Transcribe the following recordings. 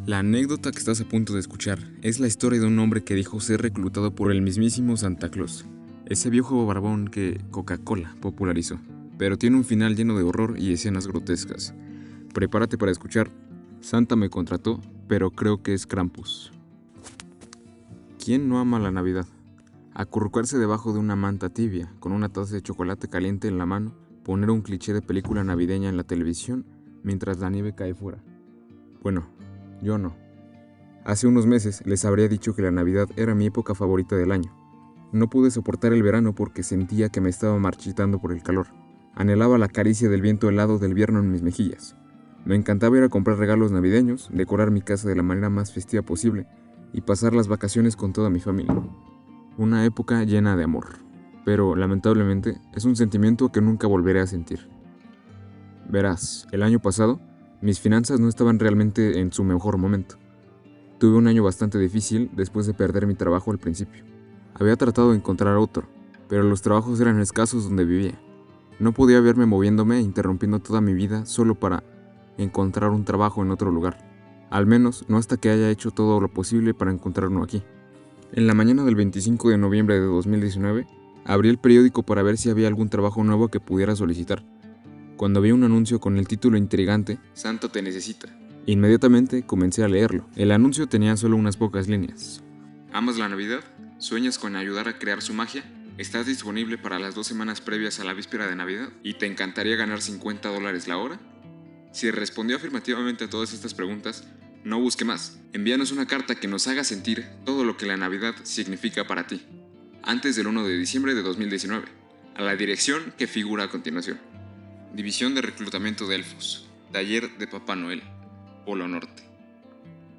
La anécdota que estás a punto de escuchar es la historia de un hombre que dijo ser reclutado por el mismísimo Santa Claus, ese viejo barbón que Coca-Cola popularizó, pero tiene un final lleno de horror y escenas grotescas. Prepárate para escuchar. Santa me contrató, pero creo que es Krampus. ¿Quién no ama la Navidad? Acurrucarse debajo de una manta tibia, con una taza de chocolate caliente en la mano, poner un cliché de película navideña en la televisión mientras la nieve cae fuera. Bueno, yo no. Hace unos meses les habría dicho que la Navidad era mi época favorita del año. No pude soportar el verano porque sentía que me estaba marchitando por el calor. Anhelaba la caricia del viento helado del invierno en mis mejillas. Me encantaba ir a comprar regalos navideños, decorar mi casa de la manera más festiva posible y pasar las vacaciones con toda mi familia. Una época llena de amor, pero lamentablemente es un sentimiento que nunca volveré a sentir. Verás, el año pasado, mis finanzas no estaban realmente en su mejor momento. Tuve un año bastante difícil después de perder mi trabajo al principio. Había tratado de encontrar otro, pero los trabajos eran escasos donde vivía. No podía verme moviéndome e interrumpiendo toda mi vida solo para encontrar un trabajo en otro lugar. Al menos no hasta que haya hecho todo lo posible para encontrar uno aquí. En la mañana del 25 de noviembre de 2019, abrí el periódico para ver si había algún trabajo nuevo que pudiera solicitar. Cuando vi un anuncio con el título intrigante, Santa te necesita. Inmediatamente comencé a leerlo. El anuncio tenía solo unas pocas líneas. ¿Amas la Navidad? ¿Sueñas con ayudar a crear su magia? ¿Estás disponible para las 2 semanas previas a la víspera de Navidad? ¿Y te encantaría ganar $50 la hora? Si respondió afirmativamente a todas estas preguntas, no busque más. Envíanos una carta que nos haga sentir todo lo que la Navidad significa para ti. Antes del 1 de diciembre de 2019, a la dirección que figura a continuación. División de Reclutamiento de Elfos, Taller de Papá Noel, Polo Norte.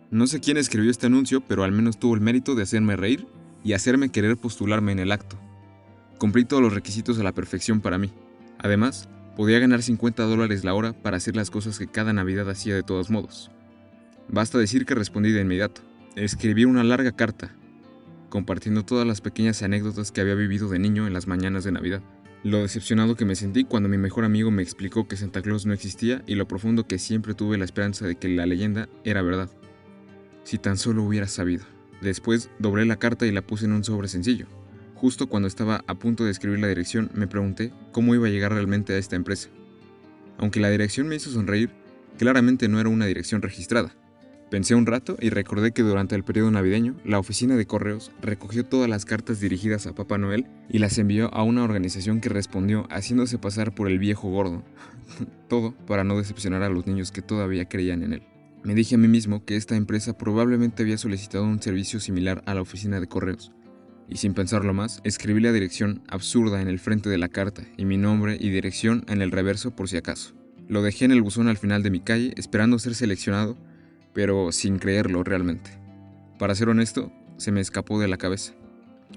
No sé quién escribió este anuncio, pero al menos tuvo el mérito de hacerme reír y hacerme querer postularme en el acto. Cumplí todos los requisitos a la perfección para mí. Además, podía ganar $50 la hora para hacer las cosas que cada Navidad hacía de todos modos. Basta decir que respondí de inmediato. Escribí una larga carta, compartiendo todas las pequeñas anécdotas que había vivido de niño en las mañanas de Navidad. Lo decepcionado que me sentí cuando mi mejor amigo me explicó que Santa Claus no existía y lo profundo que siempre tuve la esperanza de que la leyenda era verdad. Si tan solo hubiera sabido. Después doblé la carta y la puse en un sobre sencillo. Justo cuando estaba a punto de escribir la dirección, me pregunté cómo iba a llegar realmente a esta empresa. Aunque la dirección me hizo sonreír, claramente no era una dirección registrada. Pensé un rato y recordé que durante el periodo navideño, la oficina de correos recogió todas las cartas dirigidas a Papá Noel y las envió a una organización que respondió haciéndose pasar por el viejo gordo. Todo para no decepcionar a los niños que todavía creían en él. Me dije a mí mismo que esta empresa probablemente había solicitado un servicio similar a la oficina de correos. Y sin pensarlo más, escribí la dirección absurda en el frente de la carta y mi nombre y dirección en el reverso por si acaso. Lo dejé en el buzón al final de mi calle esperando ser seleccionado, pero sin creerlo realmente. Para ser honesto, se me escapó de la cabeza.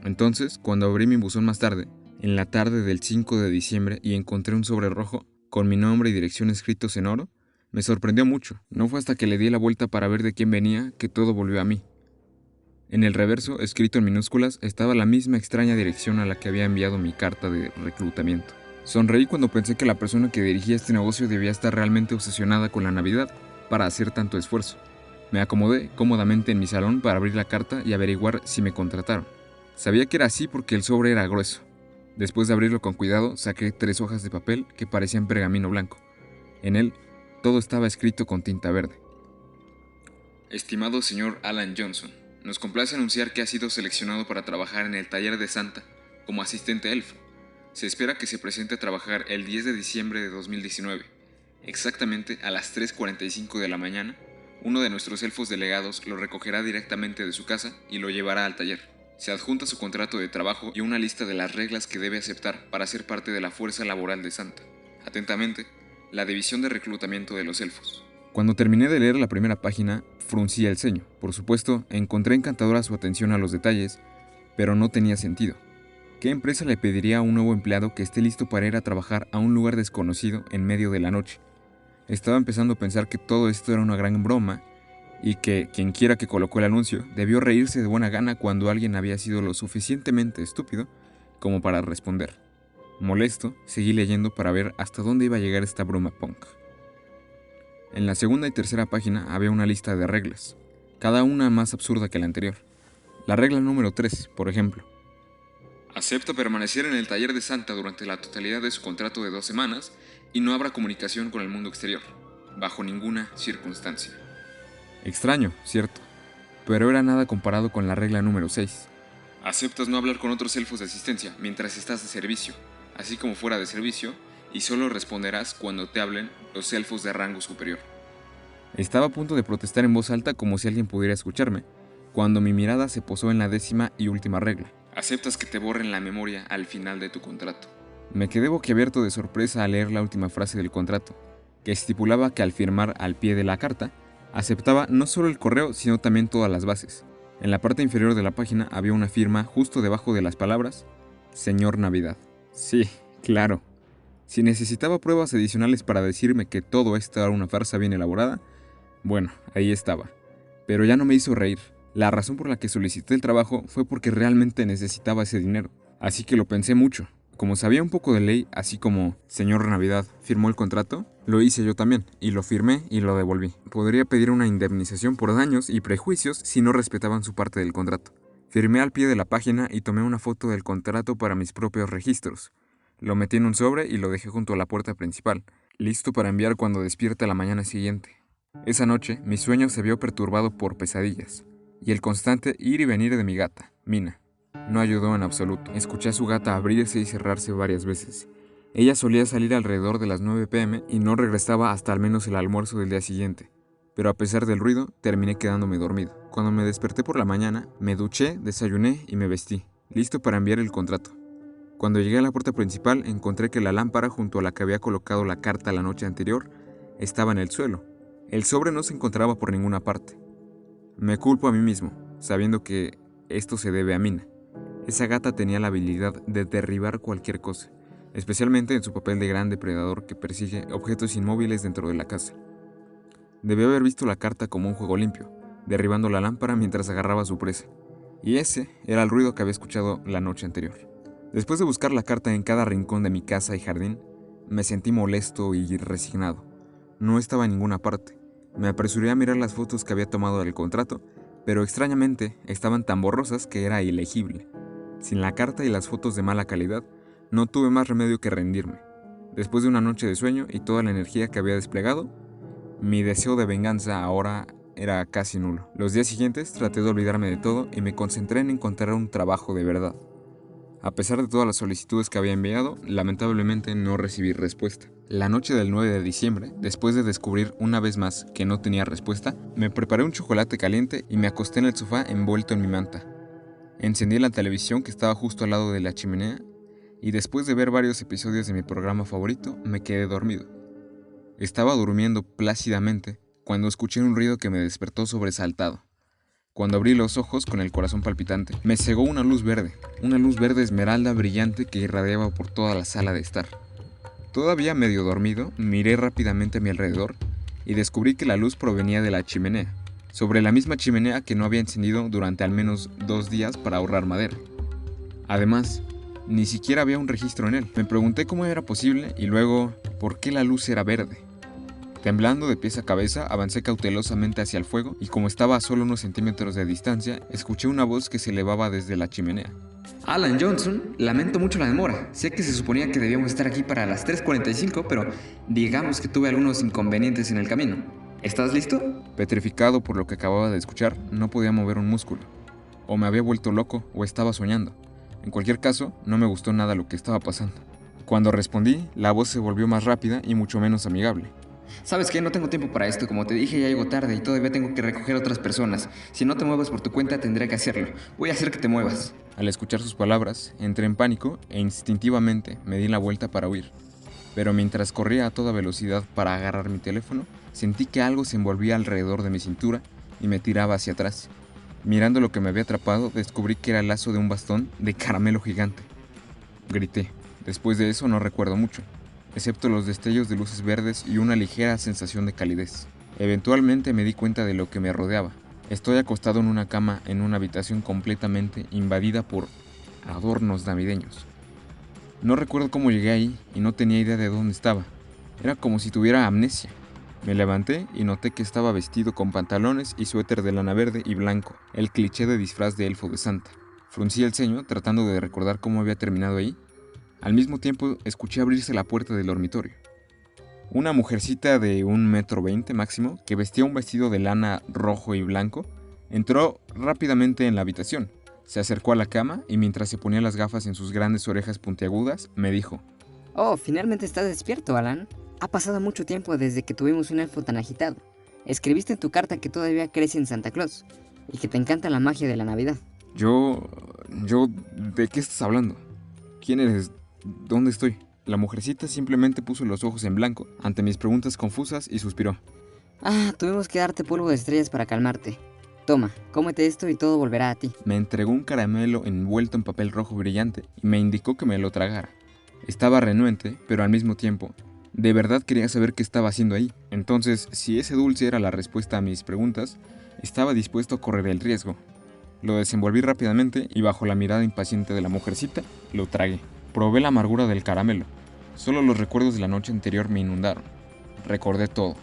Entonces, cuando abrí mi buzón más tarde, en la tarde del 5 de diciembre y encontré un sobre rojo con mi nombre y dirección escritos en oro, me sorprendió mucho. No fue hasta que le di la vuelta para ver de quién venía que todo volvió a mí. En el reverso, escrito en minúsculas, estaba la misma extraña dirección a la que había enviado mi carta de reclutamiento. Sonreí cuando pensé que la persona que dirigía este negocio debía estar realmente obsesionada con la Navidad para hacer tanto esfuerzo. Me acomodé cómodamente en mi salón para abrir la carta y averiguar si me contrataron. Sabía que era así porque el sobre era grueso. Después de abrirlo con cuidado, saqué 3 hojas de papel que parecían pergamino blanco. En él, todo estaba escrito con tinta verde. Estimado señor Alan Johnson, nos complace anunciar que ha sido seleccionado para trabajar en el taller de Santa como asistente elfo. Se espera que se presente a trabajar el 10 de diciembre de 2019. Exactamente a las 3:45 de la mañana, uno de nuestros elfos delegados lo recogerá directamente de su casa y lo llevará al taller. Se adjunta su contrato de trabajo y una lista de las reglas que debe aceptar para ser parte de la fuerza laboral de Santa. Atentamente, la División de Reclutamiento de los Elfos. Cuando terminé de leer la primera página, fruncí el ceño. Por supuesto, encontré encantadora su atención a los detalles, pero no tenía sentido. ¿Qué empresa le pediría a un nuevo empleado que esté listo para ir a trabajar a un lugar desconocido en medio de la noche? Estaba empezando a pensar que todo esto era una gran broma y que quien quiera que colocó el anuncio debió reírse de buena gana cuando alguien había sido lo suficientemente estúpido como para responder. Molesto, seguí leyendo para ver hasta dónde iba a llegar esta broma punk. En la segunda y tercera página había una lista de reglas, cada una más absurda que la anterior. La regla número 3, por ejemplo. Acepta permanecer en el taller de Santa durante la totalidad de su contrato de 2 semanas y no habrá comunicación con el mundo exterior, bajo ninguna circunstancia. Extraño, cierto, pero era nada comparado con la regla número 6. Aceptas no hablar con otros elfos de asistencia mientras estás de servicio, así como fuera de servicio, y solo responderás cuando te hablen los elfos de rango superior. Estaba a punto de protestar en voz alta como si alguien pudiera escucharme, cuando mi mirada se posó en la 10ª y última regla. Aceptas que te borren la memoria al final de tu contrato. Me quedé boquiabierto de sorpresa al leer la última frase del contrato, que estipulaba que al firmar al pie de la carta, aceptaba no solo el correo, sino también todas las bases. En la parte inferior de la página había una firma justo debajo de las palabras Señor Navidad. Sí, claro. Si necesitaba pruebas adicionales para decirme que todo esto era una farsa bien elaborada, bueno, ahí estaba. Pero ya no me hizo reír. La razón por la que solicité el trabajo fue porque realmente necesitaba ese dinero, así que lo pensé mucho. Como sabía un poco de ley, así como Señor Navidad firmó el contrato, lo hice yo también, y lo firmé y lo devolví. Podría pedir una indemnización por daños y prejuicios si no respetaban su parte del contrato. Firmé al pie de la página y tomé una foto del contrato para mis propios registros. Lo metí en un sobre y lo dejé junto a la puerta principal, listo para enviar cuando despierte la mañana siguiente. Esa noche, mi sueño se vio perturbado por pesadillas, y el constante ir y venir de mi gata, Mina. No ayudó en absoluto. Escuché a su gata abrirse y cerrarse varias veces. Ella solía salir alrededor de las 9 p.m. y no regresaba hasta al menos el almuerzo del día siguiente. Pero a pesar del ruido, terminé quedándome dormido. Cuando me desperté por la mañana, me duché, desayuné y me vestí, listo para enviar el contrato. Cuando llegué a la puerta principal, encontré que la lámpara junto a la que había colocado la carta la noche anterior estaba en el suelo. El sobre no se encontraba por ninguna parte. Me culpo a mí mismo, sabiendo que esto se debe a Mina. Esa gata tenía la habilidad de derribar cualquier cosa, especialmente en su papel de gran depredador que persigue objetos inmóviles dentro de la casa. Debió haber visto la carta como un juego limpio, derribando la lámpara mientras agarraba a su presa, y ese era el ruido que había escuchado la noche anterior. Después de buscar la carta en cada rincón de mi casa y jardín, me sentí molesto y resignado. No estaba en ninguna parte. Me apresuré a mirar las fotos que había tomado del contrato, pero extrañamente estaban tan borrosas que era ilegible. Sin la carta y las fotos de mala calidad, no tuve más remedio que rendirme. Después de una noche de sueño y toda la energía que había desplegado, mi deseo de venganza ahora era casi nulo. Los días siguientes traté de olvidarme de todo y me concentré en encontrar un trabajo de verdad. A pesar de todas las solicitudes que había enviado, lamentablemente no recibí respuesta. La noche del 9 de diciembre, después de descubrir una vez más que no tenía respuesta, me preparé un chocolate caliente y me acosté en el sofá envuelto en mi manta. Encendí la televisión que estaba justo al lado de la chimenea y después de ver varios episodios de mi programa favorito, me quedé dormido. Estaba durmiendo plácidamente cuando escuché un ruido que me despertó sobresaltado. Cuando abrí los ojos con el corazón palpitante, me cegó una luz verde esmeralda brillante que irradiaba por toda la sala de estar. Todavía medio dormido, miré rápidamente a mi alrededor y descubrí que la luz provenía de la chimenea, sobre la misma chimenea que no había encendido durante al menos 2 días para ahorrar madera. Además, ni siquiera había un registro en él. Me pregunté cómo era posible y luego, ¿por qué la luz era verde? Temblando de pies a cabeza, avancé cautelosamente hacia el fuego y como estaba a solo unos centímetros de distancia, escuché una voz que se elevaba desde la chimenea. Alan Johnson, lamento mucho la demora. Sé que se suponía que debíamos estar aquí para las 3:45, pero digamos que tuve algunos inconvenientes en el camino. ¿Estás listo? Petrificado por lo que acababa de escuchar, no podía mover un músculo. O me había vuelto loco o estaba soñando. En cualquier caso, no me gustó nada lo que estaba pasando. Cuando respondí, la voz se volvió más rápida y mucho menos amigable. ¿Sabes qué? No tengo tiempo para esto. Como te dije, ya llego tarde y todavía tengo que recoger a otras personas. Si no te mueves por tu cuenta, tendré que hacerlo. Voy a hacer que te muevas. Al escuchar sus palabras, entré en pánico e instintivamente me di la vuelta para huir. Pero mientras corría a toda velocidad para agarrar mi teléfono, sentí que algo se envolvía alrededor de mi cintura y me tiraba hacia atrás. Mirando lo que me había atrapado, descubrí que era el lazo de un bastón de caramelo gigante. Grité. Después de eso no recuerdo mucho, excepto los destellos de luces verdes y una ligera sensación de calidez. Eventualmente me di cuenta de lo que me rodeaba. Estoy acostado en una cama en una habitación completamente invadida por adornos navideños. No recuerdo cómo llegué ahí y no tenía idea de dónde estaba. Era como si tuviera amnesia. Me levanté y noté que estaba vestido con pantalones y suéter de lana verde y blanco, el cliché de disfraz de elfo de Santa. Fruncí el ceño tratando de recordar cómo había terminado ahí. Al mismo tiempo escuché abrirse la puerta del dormitorio. Una mujercita de 1,20 m máximo, que vestía un vestido de lana rojo y blanco, entró rápidamente en la habitación. Se acercó a la cama y mientras se ponía las gafas en sus grandes orejas puntiagudas, me dijo: Oh, finalmente estás despierto, Alan. Ha pasado mucho tiempo desde que tuvimos un elfo tan agitado. Escribiste en tu carta que todavía crees en Santa Claus y que te encanta la magia de la Navidad. Yo... ¿De qué estás hablando? ¿Quién eres? ¿Dónde estoy? La mujercita simplemente puso los ojos en blanco ante mis preguntas confusas y suspiró. Tuvimos que darte polvo de estrellas para calmarte. Toma, cómete esto y todo volverá a ti. Me entregó un caramelo envuelto en papel rojo brillante y me indicó que me lo tragara. Estaba renuente, pero al mismo tiempo, de verdad quería saber qué estaba haciendo ahí. Entonces, si ese dulce era la respuesta a mis preguntas, estaba dispuesto a correr el riesgo. Lo desenvolví rápidamente y bajo la mirada impaciente de la mujercita, lo tragué. Probé la amargura del caramelo. Solo los recuerdos de la noche anterior me inundaron. Recordé todo.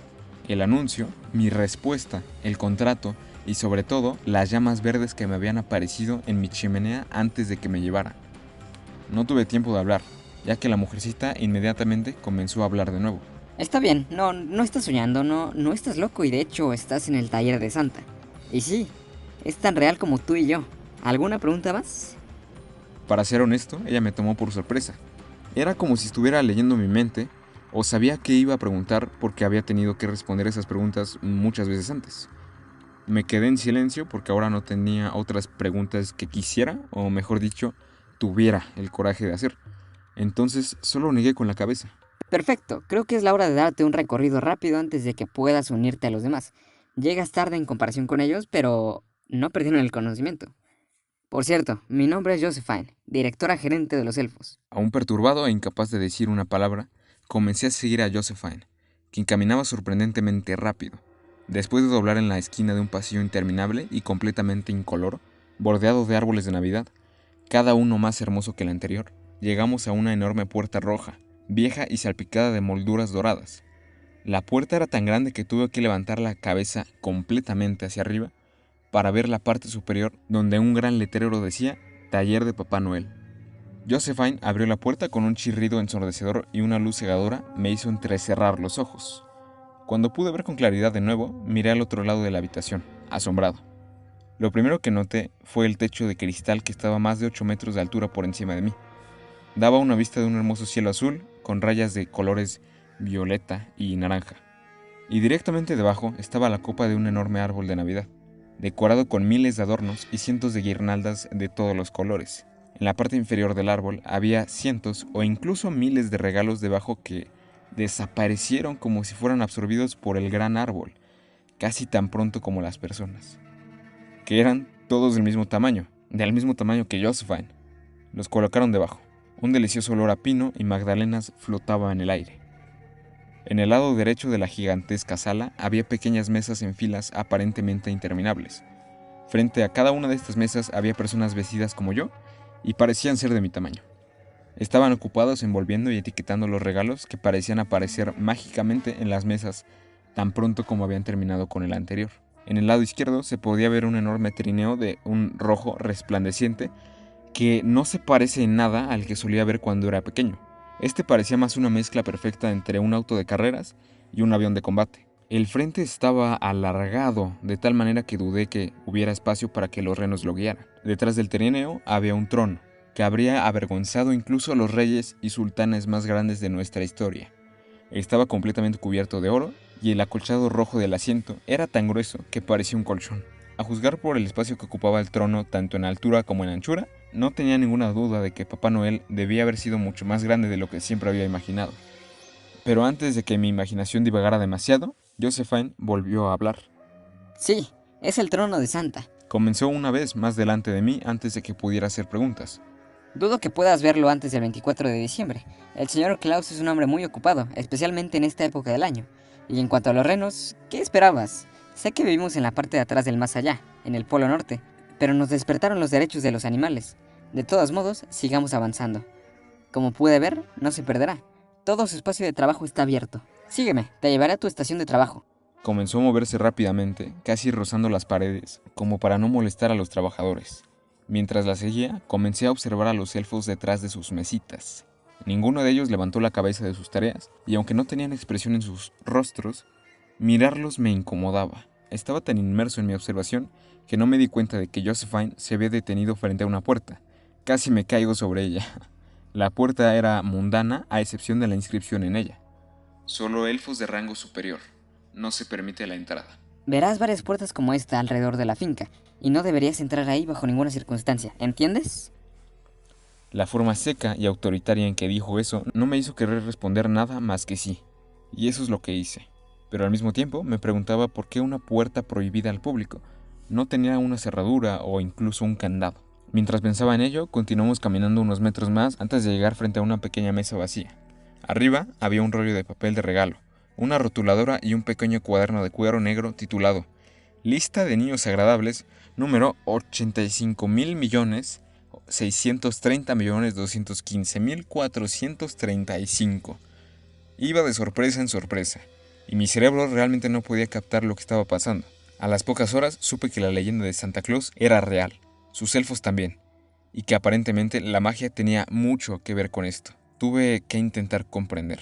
El anuncio, mi respuesta, el contrato y sobre todo las llamas verdes que me habían aparecido en mi chimenea antes de que me llevara. No tuve tiempo de hablar, ya que la mujercita inmediatamente comenzó a hablar de nuevo. Está bien, no estás soñando, no estás loco y de hecho estás en el taller de Santa. Y sí, es tan real como tú y yo. ¿Alguna pregunta más? Para ser honesto, ella me tomó por sorpresa. Era como si estuviera leyendo mi mente o sabía que iba a preguntar porque había tenido que responder esas preguntas muchas veces antes. Me quedé en silencio porque ahora no tenía otras preguntas que quisiera, o mejor dicho, tuviera el coraje de hacer. Entonces solo negué con la cabeza. Perfecto, creo que es la hora de darte un recorrido rápido antes de que puedas unirte a los demás. Llegas tarde en comparación con ellos, pero no perdieron el conocimiento. Por cierto, mi nombre es Josephine, directora gerente de los elfos. Aún perturbado e incapaz de decir una palabra, comencé a seguir a Josephine, quien caminaba sorprendentemente rápido. Después de doblar en la esquina de un pasillo interminable y completamente incoloro, bordeado de árboles de Navidad, cada uno más hermoso que el anterior, llegamos a una enorme puerta roja, vieja y salpicada de molduras doradas. La puerta era tan grande que tuve que levantar la cabeza completamente hacia arriba para ver la parte superior donde un gran letrero decía Taller de Papá Noel. Josephine abrió la puerta con un chirrido ensordecedor y una luz cegadora me hizo entrecerrar los ojos. Cuando pude ver con claridad de nuevo, miré al otro lado de la habitación, asombrado. Lo primero que noté fue el techo de cristal que estaba a más de 8 metros de altura por encima de mí. Daba una vista de un hermoso cielo azul con rayas de colores violeta y naranja. Y directamente debajo estaba la copa de un enorme árbol de Navidad, decorado con miles de adornos y cientos de guirnaldas de todos los colores. En la parte inferior del árbol había cientos o incluso miles de regalos debajo que desaparecieron como si fueran absorbidos por el gran árbol, casi tan pronto como las personas, que eran todos del mismo tamaño que Josephine. Los colocaron debajo. Un delicioso olor a pino y magdalenas flotaba en el aire. En el lado derecho de la gigantesca sala había pequeñas mesas en filas aparentemente interminables. Frente a cada una de estas mesas había personas vestidas como yo y parecían ser de mi tamaño. Estaban ocupados envolviendo y etiquetando los regalos que parecían aparecer mágicamente en las mesas tan pronto como habían terminado con el anterior. En el lado izquierdo se podía ver un enorme trineo de un rojo resplandeciente que no se parece en nada al que solía ver cuando era pequeño. Este parecía más una mezcla perfecta entre un auto de carreras y un avión de combate. El frente estaba alargado de tal manera que dudé que hubiera espacio para que los renos lo guiaran. Detrás del trineo había un trono que habría avergonzado incluso a los reyes y sultanes más grandes de nuestra historia. Estaba completamente cubierto de oro y el acolchado rojo del asiento era tan grueso que parecía un colchón. A juzgar por el espacio que ocupaba el trono tanto en altura como en anchura, no tenía ninguna duda de que Papá Noel debía haber sido mucho más grande de lo que siempre había imaginado. Pero antes de que mi imaginación divagara demasiado, Josephine volvió a hablar. Sí, es el trono de Santa. Comenzó una vez más delante de mí antes de que pudiera hacer preguntas. Dudo que puedas verlo antes del 24 de diciembre. El señor Claus es un hombre muy ocupado, especialmente en esta época del año. Y en cuanto a los renos, ¿qué esperabas? Sé que vivimos en la parte de atrás del más allá, en el Polo Norte, pero nos despertaron los derechos de los animales. De todos modos, sigamos avanzando. Como pude ver, no se perderá. Todo su espacio de trabajo está abierto. Sígueme, te llevaré a tu estación de trabajo. Comenzó a moverse rápidamente, casi rozando las paredes, como para no molestar a los trabajadores. Mientras la seguía, comencé a observar a los elfos detrás de sus mesitas. Ninguno de ellos levantó la cabeza de sus tareas, y aunque no tenían expresión en sus rostros, mirarlos me incomodaba. Estaba tan inmerso en mi observación que no me di cuenta de que Josephine se había detenido frente a una puerta. Casi me caigo sobre ella. La puerta era mundana, a excepción de la inscripción en ella. Solo elfos de rango superior. No se permite la entrada. Verás varias puertas como esta alrededor de la finca, y no deberías entrar ahí bajo ninguna circunstancia, ¿entiendes? La forma seca y autoritaria en que dijo eso no me hizo querer responder nada más que sí. Y eso es lo que hice. Pero al mismo tiempo me preguntaba por qué una puerta prohibida al público no tenía una cerradura o incluso un candado. Mientras pensaba en ello, continuamos caminando unos metros más antes de llegar frente a una pequeña mesa vacía. Arriba había un rollo de papel de regalo, una rotuladora y un pequeño cuaderno de cuero negro titulado Lista de niños agradables, número 85.630.215.435. Iba de sorpresa en sorpresa, y mi cerebro realmente no podía captar lo que estaba pasando. A las pocas horas supe que la leyenda de Santa Claus era real, sus elfos también, y que aparentemente la magia tenía mucho que ver con esto. Tuve que intentar comprender.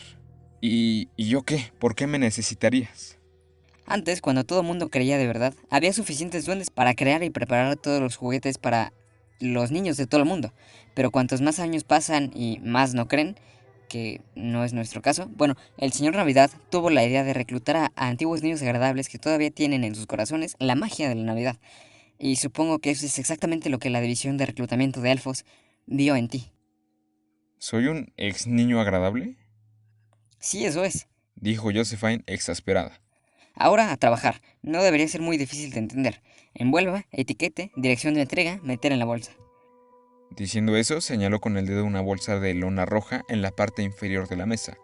¿Y yo qué? ¿Por qué me necesitarías? Antes, cuando todo el mundo creía de verdad, había suficientes duendes para crear y preparar todos los juguetes para los niños de todo el mundo. Pero cuantos más años pasan y más no creen, que no es nuestro caso, bueno, el señor Navidad tuvo la idea de reclutar a antiguos niños agradables que todavía tienen en sus corazones la magia de la Navidad. Y supongo que eso es exactamente lo que la división de reclutamiento de elfos vio en ti. ¿Soy un ex niño agradable?, Sí, eso es. dijo Josephine exasperada. Ahora a trabajar. No debería ser muy difícil de entender. Envuelva, etiquete, dirección de entrega, meter en la bolsa. Diciendo eso, señaló con el dedo una bolsa de lona roja en la parte inferior de la mesa.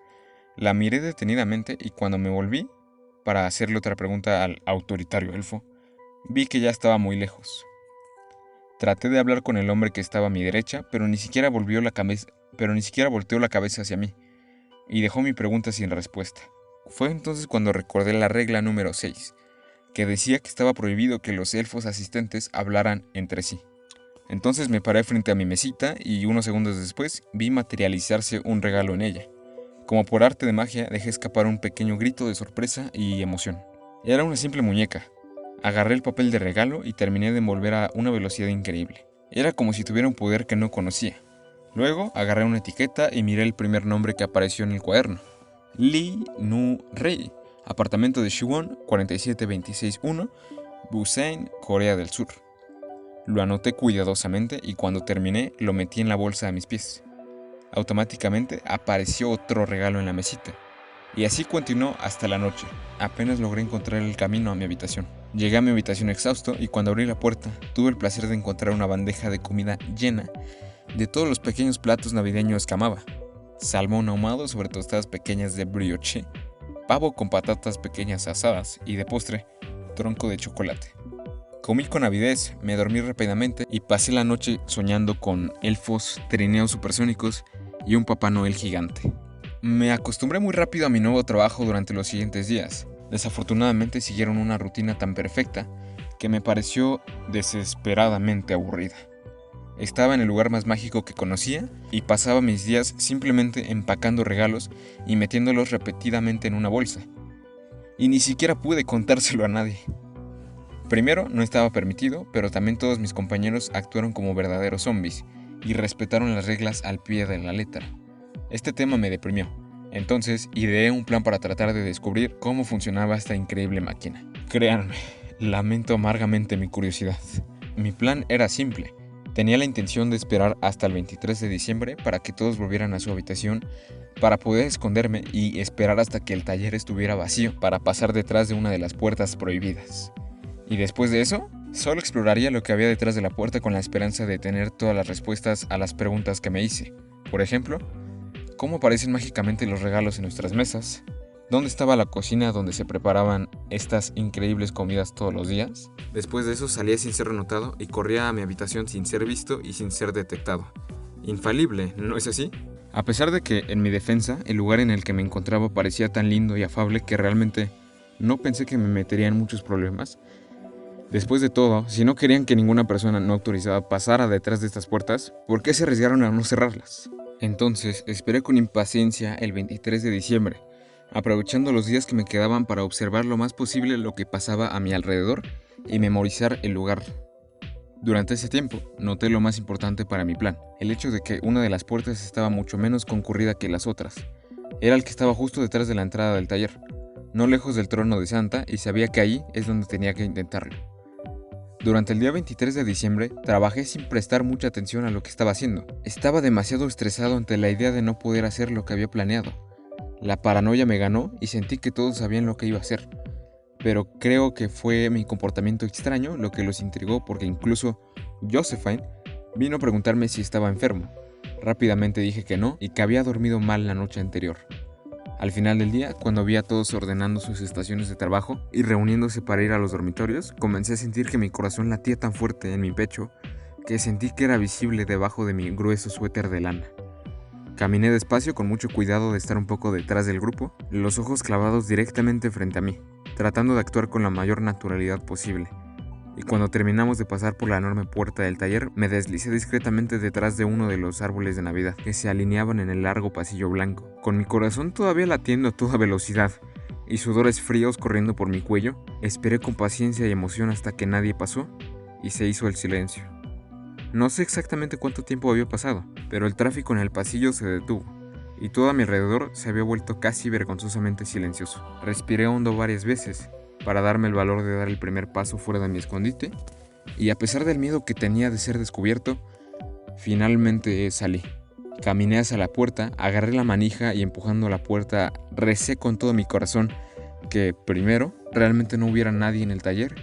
La miré detenidamente y cuando me volví para hacerle otra pregunta al autoritario elfo, vi que ya estaba muy lejos. Traté de hablar con el hombre que estaba a mi derecha, pero ni siquiera volteó la cabeza hacia mí, y dejó mi pregunta sin respuesta. Fue entonces cuando recordé la regla número 6, que decía que estaba prohibido que los elfos asistentes hablaran entre sí. Entonces me paré frente a mi mesita y unos segundos después vi materializarse un regalo en ella. Como por arte de magia dejé escapar un pequeño grito de sorpresa y emoción. Era una simple muñeca. Agarré el papel de regalo y terminé de envolver a una velocidad increíble. Era como si tuviera un poder que no conocía. Luego agarré una etiqueta y miré el primer nombre que apareció en el cuaderno. Lee Nu Rei, apartamento de Shiwon, 47261, Busan, Corea del Sur. Lo anoté cuidadosamente y cuando terminé lo metí en la bolsa a mis pies. Automáticamente apareció otro regalo en la mesita. Y así continuó hasta la noche. Apenas logré encontrar el camino a mi habitación. Llegué a mi habitación exhausto y cuando abrí la puerta tuve el placer de encontrar una bandeja de comida llena de todos los pequeños platos navideños que amaba. Salmón ahumado sobre tostadas pequeñas de brioche, pavo con patatas pequeñas asadas y de postre, tronco de chocolate. Comí con avidez, me dormí rápidamente y pasé la noche soñando con elfos, trineos supersónicos y un Papá Noel gigante. Me acostumbré muy rápido a mi nuevo trabajo durante los siguientes días. Desafortunadamente siguieron una rutina tan perfecta que me pareció desesperadamente aburrida. Estaba en el lugar más mágico que conocía y pasaba mis días simplemente empacando regalos y metiéndolos repetidamente en una bolsa. Y ni siquiera pude contárselo a nadie. Primero, no estaba permitido, pero también todos mis compañeros actuaron como verdaderos zombies y respetaron las reglas al pie de la letra. Este tema me deprimió. Entonces, ideé un plan para tratar de descubrir cómo funcionaba esta increíble máquina. Créanme, lamento amargamente mi curiosidad. Mi plan era simple. Tenía la intención de esperar hasta el 23 de diciembre para que todos volvieran a su habitación para poder esconderme y esperar hasta que el taller estuviera vacío para pasar detrás de una de las puertas prohibidas. Y después de eso, solo exploraría lo que había detrás de la puerta con la esperanza de tener todas las respuestas a las preguntas que me hice. Por ejemplo, ¿cómo aparecen mágicamente los regalos en nuestras mesas? ¿Dónde estaba la cocina donde se preparaban estas increíbles comidas todos los días? Después de eso salía sin ser notado y corría a mi habitación sin ser visto y sin ser detectado. Infalible, ¿no es así? A pesar de que, en mi defensa, el lugar en el que me encontraba parecía tan lindo y afable que realmente no pensé que me metería en muchos problemas. Después de todo, si no querían que ninguna persona no autorizada pasara detrás de estas puertas, ¿por qué se arriesgaron a no cerrarlas? Entonces, esperé con impaciencia el 23 de diciembre, aprovechando los días que me quedaban para observar lo más posible lo que pasaba a mi alrededor y memorizar el lugar. Durante ese tiempo, noté lo más importante para mi plan, el hecho de que una de las puertas estaba mucho menos concurrida que las otras. Era el que estaba justo detrás de la entrada del taller, no lejos del trono de Santa, y sabía que ahí es donde tenía que intentarlo. Durante el día 23 de diciembre, trabajé sin prestar mucha atención a lo que estaba haciendo. Estaba demasiado estresado ante la idea de no poder hacer lo que había planeado. La paranoia me ganó y sentí que todos sabían lo que iba a hacer. Pero creo que fue mi comportamiento extraño lo que los intrigó, porque incluso Josephine vino a preguntarme si estaba enfermo. Rápidamente dije que no y que había dormido mal la noche anterior. Al final del día, cuando vi a todos ordenando sus estaciones de trabajo y reuniéndose para ir a los dormitorios, comencé a sentir que mi corazón latía tan fuerte en mi pecho que sentí que era visible debajo de mi grueso suéter de lana. Caminé despacio con mucho cuidado de estar un poco detrás del grupo, los ojos clavados directamente frente a mí, tratando de actuar con la mayor naturalidad posible. Y cuando terminamos de pasar por la enorme puerta del taller, me deslicé discretamente detrás de uno de los árboles de Navidad que se alineaban en el largo pasillo blanco. Con mi corazón todavía latiendo a toda velocidad y sudores fríos corriendo por mi cuello, esperé con paciencia y emoción hasta que nadie pasó y se hizo el silencio. No sé exactamente cuánto tiempo había pasado, pero el tráfico en el pasillo se detuvo y todo a mi alrededor se había vuelto casi vergonzosamente silencioso. Respiré hondo varias veces para darme el valor de dar el primer paso fuera de mi escondite, y a pesar del miedo que tenía de ser descubierto, finalmente salí. Caminé hacia la puerta, agarré la manija y empujando la puerta recé con todo mi corazón que, primero, realmente no hubiera nadie en el taller,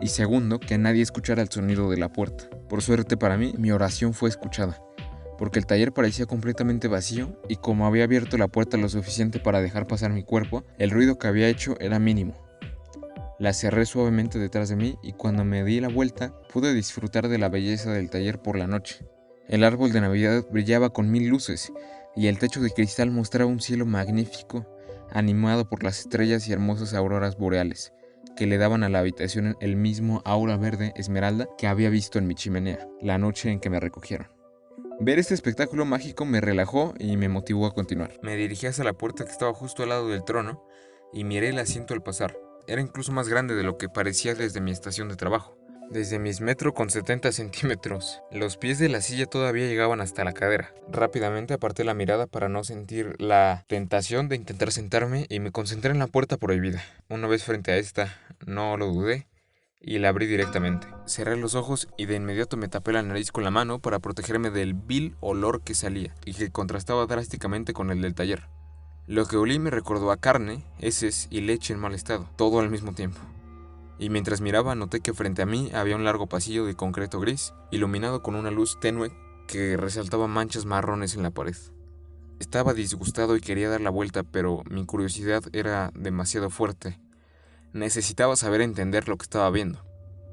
y segundo, que nadie escuchara el sonido de la puerta. Por suerte para mí, mi oración fue escuchada, porque el taller parecía completamente vacío y como había abierto la puerta lo suficiente para dejar pasar mi cuerpo, el ruido que había hecho era mínimo. La cerré suavemente detrás de mí y cuando me di la vuelta pude disfrutar de la belleza del taller por la noche. El árbol de Navidad brillaba con 1000 luces y el techo de cristal mostraba un cielo magnífico, animado por las estrellas y hermosas auroras boreales, que le daban a la habitación el mismo aura verde esmeralda que había visto en mi chimenea, la noche en que me recogieron. Ver este espectáculo mágico me relajó y me motivó a continuar. Me dirigí hacia la puerta que estaba justo al lado del trono y miré el asiento al pasar. Era incluso más grande de lo que parecía desde mi estación de trabajo. Desde mis 1,70 centímetros, los pies de la silla todavía llegaban hasta la cadera. Rápidamente aparté la mirada para no sentir la tentación de intentar sentarme y me concentré en la puerta prohibida. Una vez frente a esta, no lo dudé y la abrí directamente. Cerré los ojos y de inmediato me tapé la nariz con la mano para protegerme del vil olor que salía y que contrastaba drásticamente con el del taller. Lo que olí me recordó a carne, heces y leche en mal estado, todo al mismo tiempo. Y mientras miraba noté que frente a mí había un largo pasillo de concreto gris, iluminado con una luz tenue que resaltaba manchas marrones en la pared. Estaba disgustado y quería dar la vuelta, pero mi curiosidad era demasiado fuerte. Necesitaba saber entender lo que estaba viendo.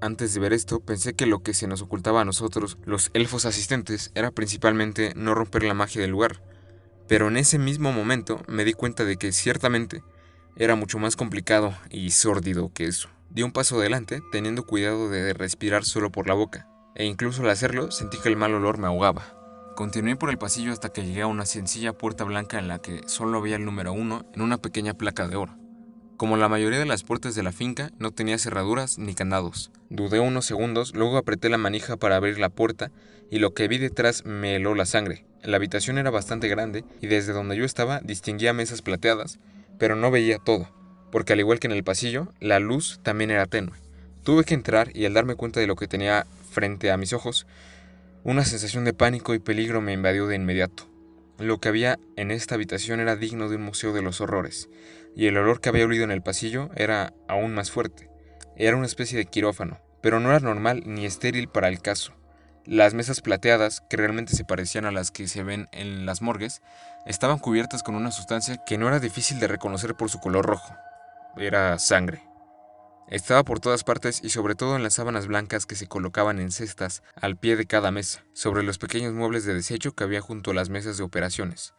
Antes de ver esto, pensé que lo que se nos ocultaba a nosotros, los elfos asistentes, era principalmente no romper la magia del lugar. Pero en ese mismo momento me di cuenta de que ciertamente era mucho más complicado y sórdido que eso. Di un paso adelante, teniendo cuidado de respirar solo por la boca, e incluso al hacerlo sentí que el mal olor me ahogaba. Continué por el pasillo hasta que llegué a una sencilla puerta blanca en la que solo había el número 1 en una pequeña placa de oro. Como la mayoría de las puertas de la finca, no tenía cerraduras ni candados. Dudé unos segundos, luego apreté la manija para abrir la puerta y lo que vi detrás me heló la sangre. La habitación era bastante grande y desde donde yo estaba distinguía mesas plateadas, pero no veía todo, porque al igual que en el pasillo, la luz también era tenue. Tuve que entrar y al darme cuenta de lo que tenía frente a mis ojos, una sensación de pánico y peligro me invadió de inmediato. Lo que había en esta habitación era digno de un museo de los horrores, y el olor que había olido en el pasillo era aún más fuerte. Era una especie de quirófano, pero no era normal ni estéril para el caso. Las mesas plateadas, que realmente se parecían a las que se ven en las morgues, estaban cubiertas con una sustancia que no era difícil de reconocer por su color rojo. Era sangre. Estaba por todas partes y sobre todo en las sábanas blancas que se colocaban en cestas al pie de cada mesa, sobre los pequeños muebles de desecho que había junto a las mesas de operaciones.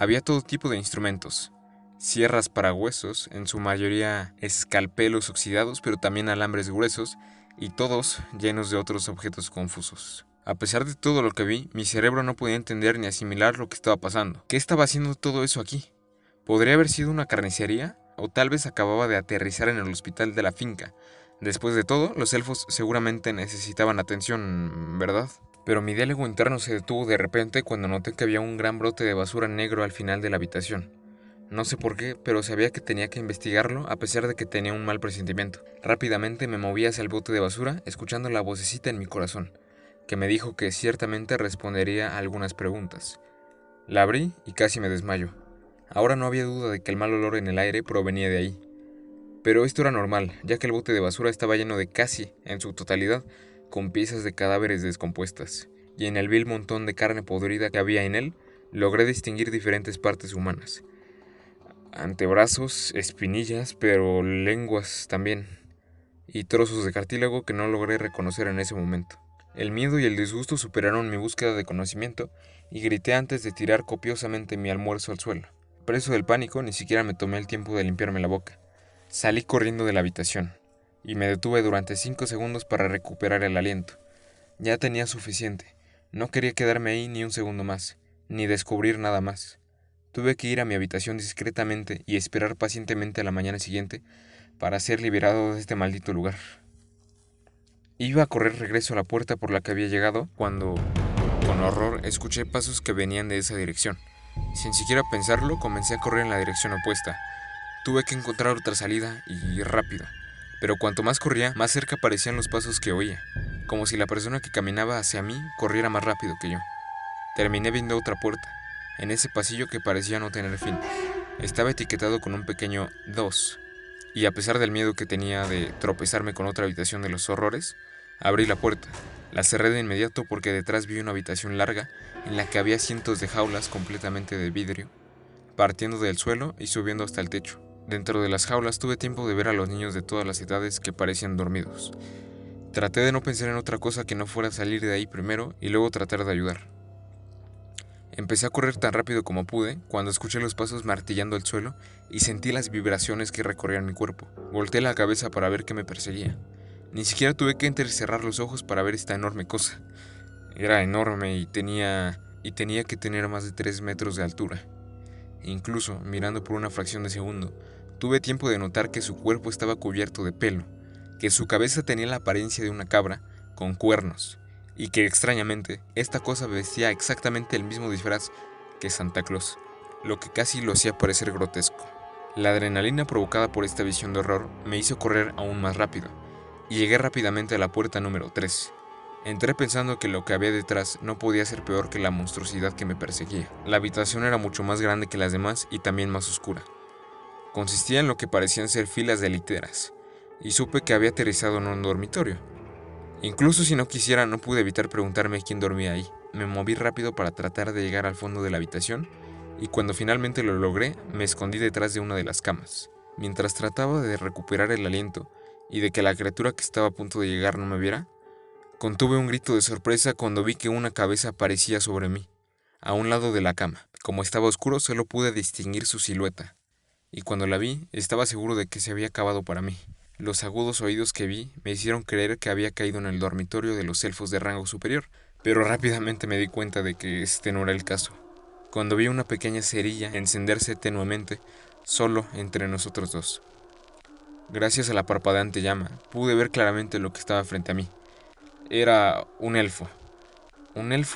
Había todo tipo de instrumentos, sierras para huesos, en su mayoría escalpelos oxidados, pero también alambres gruesos, y todos llenos de otros objetos confusos. A pesar de todo lo que vi, mi cerebro no podía entender ni asimilar lo que estaba pasando. ¿Qué estaba haciendo todo eso aquí? ¿Podría haber sido una carnicería? ¿O tal vez acababa de aterrizar en el hospital de la finca? Después de todo, los elfos seguramente necesitaban atención, ¿verdad? Pero mi diálogo interno se detuvo de repente cuando noté que había un gran brote de basura negro al final de la habitación. No sé por qué, pero sabía que tenía que investigarlo a pesar de que tenía un mal presentimiento. Rápidamente me moví hacia el bote de basura, escuchando la vocecita en mi corazón, que me dijo que ciertamente respondería a algunas preguntas. La abrí y casi me desmayo. Ahora no había duda de que el mal olor en el aire provenía de ahí. Pero esto era normal, ya que el bote de basura estaba lleno de casi, en su totalidad, con piezas de cadáveres descompuestas, y en el vil montón de carne podrida que había en él, logré distinguir diferentes partes humanas. Antebrazos, espinillas, pero lenguas también, y trozos de cartílago que no logré reconocer en ese momento. El miedo y el disgusto superaron mi búsqueda de conocimiento, y grité antes de tirar copiosamente mi almuerzo al suelo. Preso del pánico, ni siquiera me tomé el tiempo de limpiarme la boca. Salí corriendo de la habitación, y me detuve durante 5 segundos para recuperar el aliento. Ya tenía suficiente. No quería quedarme ahí ni un segundo más, ni descubrir nada más. Tuve que ir a mi habitación discretamente y esperar pacientemente a la mañana siguiente para ser liberado de este maldito lugar. Iba a correr regreso a la puerta por la que había llegado cuando, con horror, escuché pasos que venían de esa dirección. Sin siquiera pensarlo, comencé a correr en la dirección opuesta. Tuve que encontrar otra salida y rápido, pero cuanto más corría, más cerca parecían los pasos que oía, como si la persona que caminaba hacia mí corriera más rápido que yo. Terminé viendo otra puerta, en ese pasillo que parecía no tener fin. Estaba etiquetado con un pequeño 2, y a pesar del miedo que tenía de tropezarme con otra habitación de los horrores, abrí la puerta. La cerré de inmediato porque detrás vi una habitación larga en la que había cientos de jaulas completamente de vidrio, partiendo del suelo y subiendo hasta el techo. Dentro de las jaulas tuve tiempo de ver a los niños de todas las edades que parecían dormidos. Traté de no pensar en otra cosa que no fuera salir de ahí primero y luego tratar de ayudar. Empecé a correr tan rápido como pude cuando escuché los pasos martillando el suelo y sentí las vibraciones que recorrían mi cuerpo. Volteé la cabeza para ver qué me perseguía. Ni siquiera tuve que entrecerrar los ojos para ver esta enorme cosa. Era enorme y tenía que tener más de 3 metros de altura. Incluso, mirando por una fracción de segundo, tuve tiempo de notar que su cuerpo estaba cubierto de pelo, que su cabeza tenía la apariencia de una cabra, con cuernos, y que extrañamente, esta cosa vestía exactamente el mismo disfraz que Santa Claus, lo que casi lo hacía parecer grotesco. La adrenalina provocada por esta visión de horror me hizo correr aún más rápido, y llegué rápidamente a la puerta número 3. Entré pensando que lo que había detrás no podía ser peor que la monstruosidad que me perseguía. La habitación era mucho más grande que las demás y también más oscura. Consistía en lo que parecían ser filas de literas, y supe que había aterrizado en un dormitorio. Incluso si no quisiera, no pude evitar preguntarme quién dormía ahí. Me moví rápido para tratar de llegar al fondo de la habitación, y cuando finalmente lo logré, me escondí detrás de una de las camas. Mientras trataba de recuperar el aliento y de que la criatura que estaba a punto de llegar no me viera, contuve un grito de sorpresa cuando vi que una cabeza aparecía sobre mí, a un lado de la cama. Como estaba oscuro, solo pude distinguir su silueta, y cuando la vi, estaba seguro de que se había acabado para mí. Los agudos oídos que vi me hicieron creer que había caído en el dormitorio de los elfos de rango superior, pero rápidamente me di cuenta de que este no era el caso, cuando vi una pequeña cerilla encenderse tenuemente, solo entre nosotros dos. Gracias a la parpadeante llama, pude ver claramente lo que estaba frente a mí. Era un elfo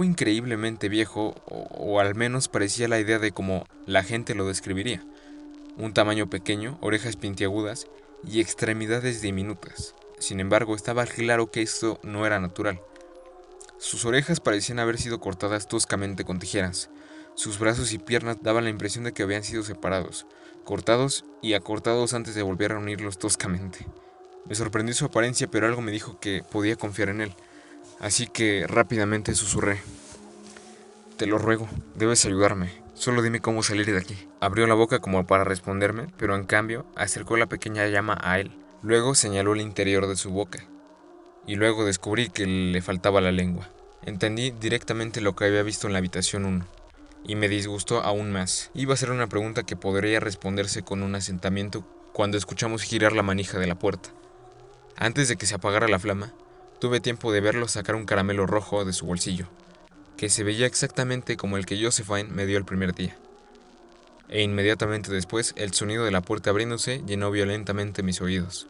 increíblemente viejo, o al menos parecía la idea de cómo la gente lo describiría. Un tamaño pequeño, orejas pintiagudas y extremidades diminutas. Sin embargo, estaba claro que esto no era natural. Sus orejas parecían haber sido cortadas toscamente con tijeras. Sus brazos y piernas daban la impresión de que habían sido separados, cortados y acortados antes de volver a unirlos toscamente. Me sorprendió su apariencia, pero algo me dijo que podía confiar en él. Así que rápidamente susurré: «Te lo ruego, debes ayudarme. Solo dime cómo salir de aquí». Abrió la boca como para responderme, pero en cambio acercó la pequeña llama a él. Luego señaló el interior de su boca. Y luego descubrí que le faltaba la lengua. Entendí directamente lo que había visto en la habitación 1. y me disgustó aún más. Iba a ser una pregunta que podría responderse con un asentamiento cuando escuchamos girar la manija de la puerta. Antes de que se apagara la flama, tuve tiempo de verlo sacar un caramelo rojo de su bolsillo, que se veía exactamente como el que Josephine me dio el primer día. E inmediatamente después, el sonido de la puerta abriéndose llenó violentamente mis oídos.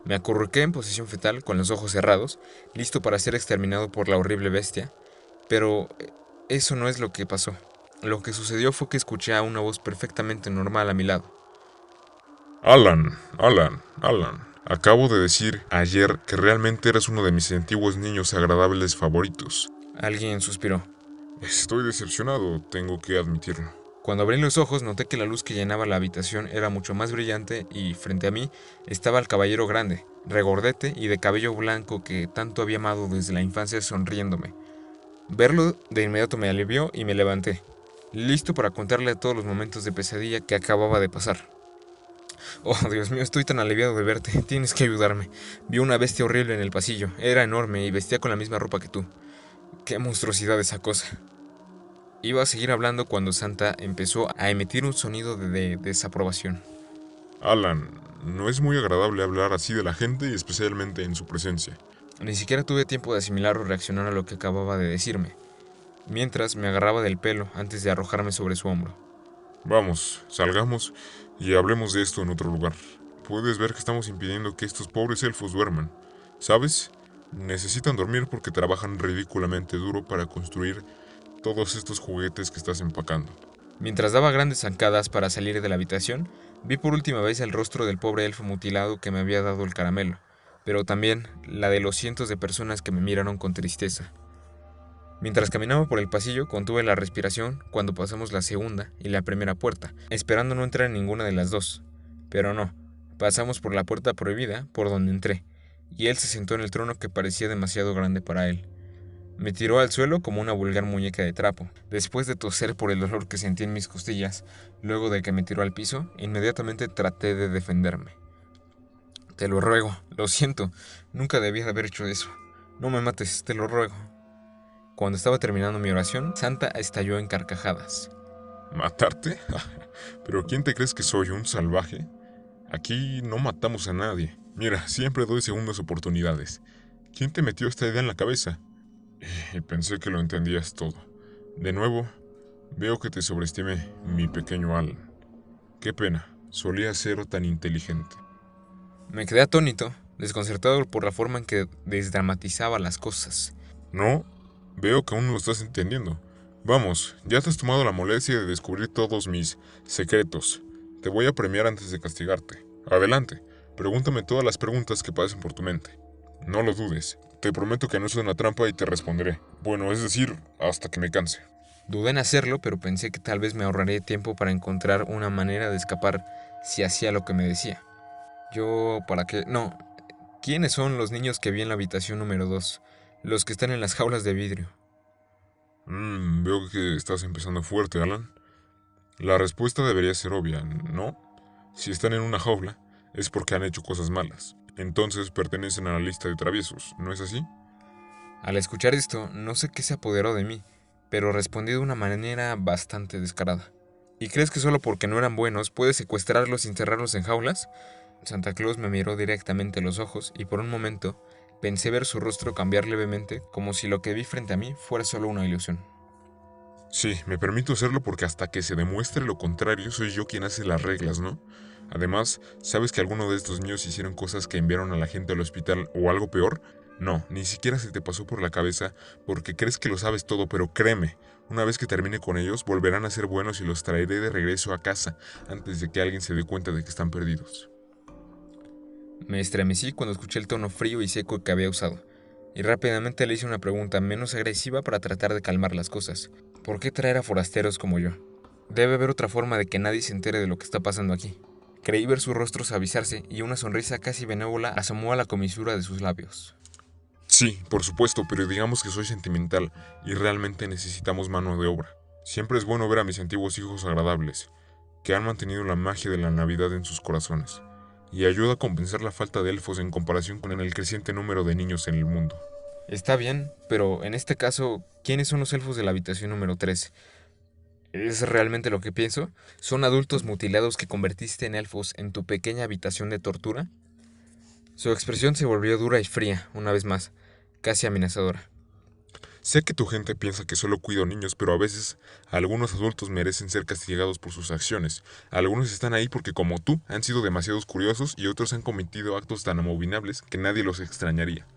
Me acurruqué en posición fetal con los ojos cerrados, listo para ser exterminado por la horrible bestia, pero eso no es lo que pasó. Lo que sucedió fue que escuché a una voz perfectamente normal a mi lado. Alan, acabo de decir ayer que realmente eras uno de mis antiguos niños agradables favoritos. Alguien suspiró. Estoy decepcionado, tengo que admitirlo. Cuando abrí los ojos noté que la luz que llenaba la habitación era mucho más brillante y frente a mí estaba el caballero grande, regordete y de cabello blanco que tanto había amado desde la infancia sonriéndome. Verlo de inmediato me alivió y me levanté, listo para contarle todos los momentos de pesadilla que acababa de pasar. Oh, Dios mío, estoy tan aliviado de verte, tienes que ayudarme. Vi una bestia horrible en el pasillo, era enorme y vestía con la misma ropa que tú. ¡Qué monstruosidad esa cosa! Iba a seguir hablando cuando Santa empezó a emitir un sonido de desaprobación. Alan, no es muy agradable hablar así de la gente y especialmente en su presencia. Ni siquiera tuve tiempo de asimilar o reaccionar a lo que acababa de decirme, mientras me agarraba del pelo antes de arrojarme sobre su hombro. Vamos, salgamos y hablemos de esto en otro lugar. Puedes ver que estamos impidiendo que estos pobres elfos duerman. ¿Sabes? Necesitan dormir porque trabajan ridículamente duro para construir todos estos juguetes que estás empacando. Mientras daba grandes zancadas para salir de la habitación, vi por última vez el rostro del pobre elfo mutilado que me había dado el caramelo, pero también la de los cientos de personas que me miraron con tristeza. Mientras caminaba por el pasillo, contuve la respiración cuando pasamos la segunda y la primera puerta, esperando no entrar en ninguna de las dos. Pero no, pasamos por la puerta prohibida por donde entré, y él se sentó en el trono que parecía demasiado grande para él. Me tiró al suelo como una vulgar muñeca de trapo. Después de toser por el dolor que sentí en mis costillas, luego de que me tiró al piso, inmediatamente traté de defenderme. Te lo ruego, lo siento, nunca debía de haber hecho eso. No me mates, te lo ruego. Cuando estaba terminando mi oración, Santa estalló en carcajadas. ¿Matarte? ¿Pero quién te crees que soy, un salvaje? Aquí no matamos a nadie. Mira, siempre doy segundas oportunidades. ¿Quién te metió esta idea en la cabeza? Y pensé que lo entendías todo. De nuevo, veo que te sobreestimé, mi pequeño Alan. Qué pena, solía ser tan inteligente. Me quedé atónito, desconcertado por la forma en que desdramatizaba las cosas. No, veo que aún no lo estás entendiendo. Vamos, ya te has tomado la molestia de descubrir todos mis secretos. Te voy a premiar antes de castigarte. Adelante, pregúntame todas las preguntas que pasen por tu mente. No lo dudes, te prometo que no es una trampa y te responderé. Bueno, es decir, hasta que me canse. Dudé en hacerlo, pero pensé que tal vez me ahorraría tiempo para encontrar una manera de escapar si hacía lo que me decía. ¿Para qué? No. ¿Quiénes son los niños que vi en la habitación número 2? Los que están en las jaulas de vidrio. Veo que estás empezando fuerte, Alan. La respuesta debería ser obvia, ¿no? Si están en una jaula, es porque han hecho cosas malas. Entonces pertenecen a la lista de traviesos, ¿no es así? Al escuchar esto, no sé qué se apoderó de mí, pero respondí de una manera bastante descarada. ¿Y crees que solo porque no eran buenos puedes secuestrarlos y encerrarlos en jaulas? Santa Claus me miró directamente a los ojos y por un momento pensé ver su rostro cambiar levemente, como si lo que vi frente a mí fuera solo una ilusión. Sí, me permito hacerlo porque hasta que se demuestre lo contrario soy yo quien hace las reglas, ¿no? Además, ¿sabes que alguno de estos niños hicieron cosas que enviaron a la gente al hospital o algo peor? No, ni siquiera se te pasó por la cabeza porque crees que lo sabes todo, pero créeme, una vez que termine con ellos, volverán a ser buenos y los traeré de regreso a casa antes de que alguien se dé cuenta de que están perdidos. Me estremecí cuando escuché el tono frío y seco que había usado, y rápidamente le hice una pregunta menos agresiva para tratar de calmar las cosas. ¿Por qué traer a forasteros como yo? Debe haber otra forma de que nadie se entere de lo que está pasando aquí. Creí ver su rostro suavizarse y una sonrisa casi benévola asomó a la comisura de sus labios. Sí, por supuesto, pero digamos que soy sentimental y realmente necesitamos mano de obra. Siempre es bueno ver a mis antiguos hijos agradables, que han mantenido la magia de la Navidad en sus corazones, y ayuda a compensar la falta de elfos en comparación con el creciente número de niños en el mundo. Está bien, pero en este caso, ¿quiénes son los elfos de la habitación número 13? ¿Es realmente lo que pienso? ¿Son adultos mutilados que convertiste en elfos en tu pequeña habitación de tortura? Su expresión se volvió dura y fría, una vez más, casi amenazadora. Sé que tu gente piensa que solo cuido niños, pero a veces algunos adultos merecen ser castigados por sus acciones. Algunos están ahí porque, como tú, han sido demasiados curiosos y otros han cometido actos tan abominables que nadie los extrañaría.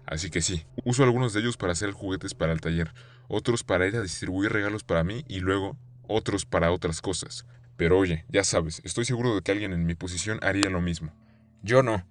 Así que sí, uso algunos de ellos para hacer juguetes para el taller, otros para ir a distribuir regalos para mí y luego otros para otras cosas. Pero oye, ya sabes, estoy seguro de que alguien en mi posición haría lo mismo. Yo no.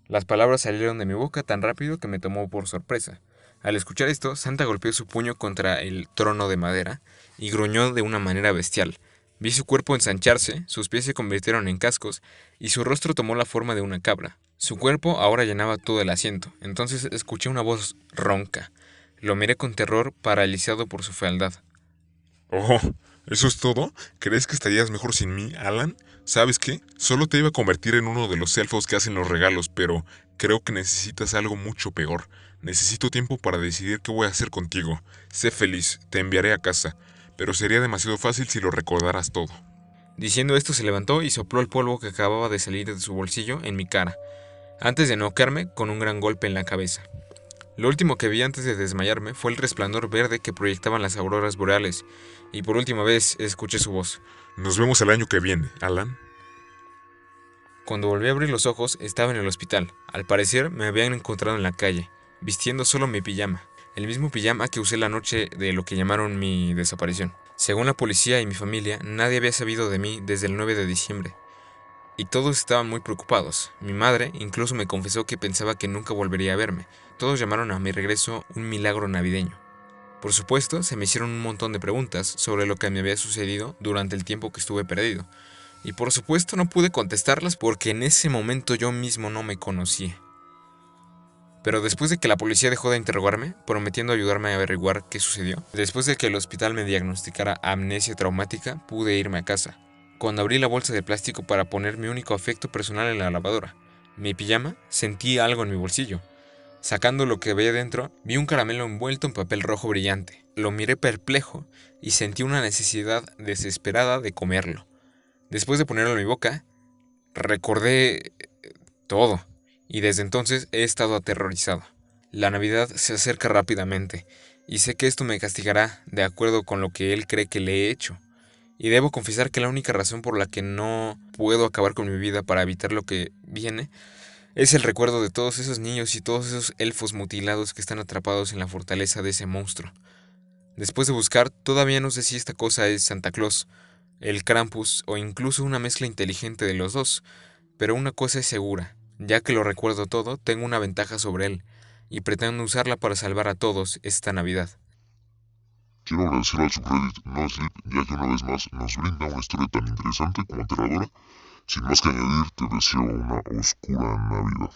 Las palabras salieron de mi boca tan rápido que me tomó por sorpresa. Al escuchar esto, Santa golpeó su puño contra el trono de madera y gruñó de una manera bestial. Vi su cuerpo ensancharse, sus pies se convirtieron en cascos y su rostro tomó la forma de una cabra. Su cuerpo ahora llenaba todo el asiento. Entonces escuché una voz ronca. Lo miré con terror, paralizado por su fealdad. Oh, ¿eso es todo? ¿Crees que estarías mejor sin mí, Alan? ¿Sabes qué? Solo te iba a convertir en uno de los elfos que hacen los regalos, pero creo que necesitas algo mucho peor. Necesito tiempo para decidir qué voy a hacer contigo. Sé feliz, te enviaré a casa, pero sería demasiado fácil si lo recordaras todo. Diciendo esto se levantó y sopló el polvo que acababa de salir de su bolsillo en mi cara, antes de noquearme con un gran golpe en la cabeza. Lo último que vi antes de desmayarme fue el resplandor verde que proyectaban las auroras boreales, y por última vez escuché su voz. Nos vemos el año que viene, Alan. Cuando volví a abrir los ojos, estaba en el hospital. Al parecer, me habían encontrado en la calle, vistiendo solo mi pijama, el mismo pijama que usé la noche de lo que llamaron mi desaparición. Según la policía y mi familia, nadie había sabido de mí desde el 9 de diciembre. Y todos estaban muy preocupados. Mi madre incluso me confesó que pensaba que nunca volvería a verme. Todos llamaron a mi regreso un milagro navideño. Por supuesto, se me hicieron un montón de preguntas sobre lo que me había sucedido durante el tiempo que estuve perdido. Y por supuesto no pude contestarlas porque en ese momento yo mismo no me conocía. Pero después de que la policía dejó de interrogarme, prometiendo ayudarme a averiguar qué sucedió, después de que el hospital me diagnosticara amnesia traumática, pude irme a casa. Cuando abrí la bolsa de plástico para poner mi único afecto personal en la lavadora, mi pijama, sentí algo en mi bolsillo. Sacando lo que veía dentro, vi un caramelo envuelto en papel rojo brillante. Lo miré perplejo y sentí una necesidad desesperada de comerlo. Después de ponerlo en mi boca, recordé todo, y desde entonces he estado aterrorizado. La Navidad se acerca rápidamente, y sé que esto me castigará de acuerdo con lo que él cree que le he hecho. Y debo confesar que la única razón por la que no puedo acabar con mi vida para evitar lo que viene es el recuerdo de todos esos niños y todos esos elfos mutilados que están atrapados en la fortaleza de ese monstruo. Después de buscar, todavía no sé si esta cosa es Santa Claus, el Krampus o incluso una mezcla inteligente de los dos, pero una cosa es segura, ya que lo recuerdo todo, tengo una ventaja sobre él, y pretendo usarla para salvar a todos esta Navidad. Quiero agradecer al subreddit NoSleep, ya que una vez más nos brinda una historia tan interesante como aterradora. Sin más que añadir, te deseo una oscura Navidad.